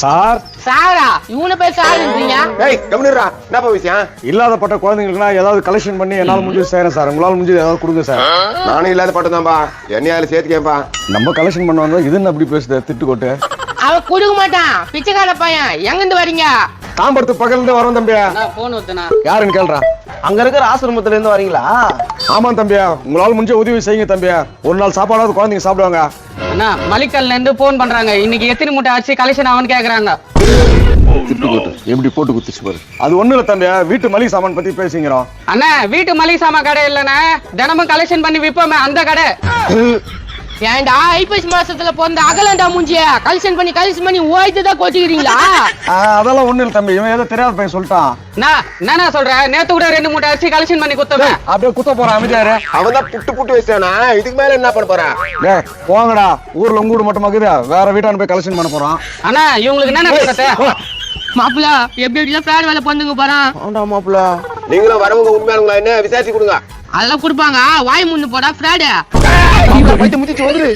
Sir சாரா இவனை போய் சாருன்றீங்க? ஏய் கம்முனுடா, என்னப்பா விஷயம்? இல்லாதப்பட்ட குழந்தைங்களுக்குனா ஏதாவது கலெக்ஷன் பண்ணி என்னால முடிஞ்சு செய்யறேன் சார். உங்களால முடிஞ்சது ஏதாவது கொடுங்க சார். நானும் இல்லாத பட்டதான்பா, என்னையால சேர்த்துக்கேன்பா. நம்ம கலெக்ஷன் பண்ணுவாங்க, இது என்ன அப்படி பேசுது திட்டுக்கோட்டு? அவன் கொடுக்க மாட்டான், பிச்சைக்கார பையன். எங்க இருந்து வரீங்க? தாம்பரத்து பக்கத்துல இருந்து வரோம் தம்பியா. போன் ஊத்துனா யாருன்னு கேள்றா. அங்க இருக்கிற ஆசிரமத்துல இருந்து வரீங்களா? ஆமா தம்பியா, உங்களால முடிஞ்ச உதவி செய்யுங்க தம்பியா. ஒரு நாள் சாப்பாடாவது குழந்தைங்க சாப்பிடுவாங்க. அண்ணா மலிக்கல்ல இருந்து போன் பண்றாங்க. இன்னைக்கு எத்தனை மூட்டை அரிசி கலெக்ஷன் ஆகும்னு கேக்குறாங்க. திட்டுக்கோட்டு எப்படி போட்டு குத்துச்சு பாரு. அது ஒண்ணு இல்ல தம்பியா, வீட்டு மளிகை சாமான் பத்தி பேசிக்கிறோம். அண்ணா வீட்டு மளிகை சாமான் கடை இல்லைண்ணா, தினமும் கலெக்ஷன் பண்ணி விப்போமே அந்த கடை. ஏன்டா ஐப்பசி மாசத்துல பிறந்த அகலண்டா மூஞ்சிய கலெக்ஷன் பண்ணி ஓய்த்துதான் கோச்சிக்கிறீங்களா? அதெல்லாம் ஒண்ணு இல்ல தம்பி, இவன் ஏதோ தெரியாத பையன் சொல்லிட்டான். என்ன சொல்றேன், நேத்து கூட 2 மூட்டை அரிசி கலெக்ஷன் பண்ணி குத்தவே. அப்படியே குத்த போறான், அமைதியாரு. அவன் தான் புட்டு வச்சானா, இதுக்கு மேல என்ன பண்ண போறான்? டேய் போங்கடா, ஊர்ல உங்க வீடு மட்டும் இருக்குது, வேற வீட்டான போய் கலெக்ஷன் பண்ண போறான். அண்ணா இவங்களுக்கு என்ன மாப்பிள எப்படி பிராட் வேலை பண்ணுங்க போறான். ஆண்டா மாப்பிள்ள, நீங்களும் வரவங்க உண்மையானுங்களா என்ன விசாரிச்சு கொடுங்க. அதெல்லாம் கொடுப்பாங்க, வாய் முன்னு போடா பிராடு. பைத்தியம் முத்திச்சு வந்துரு.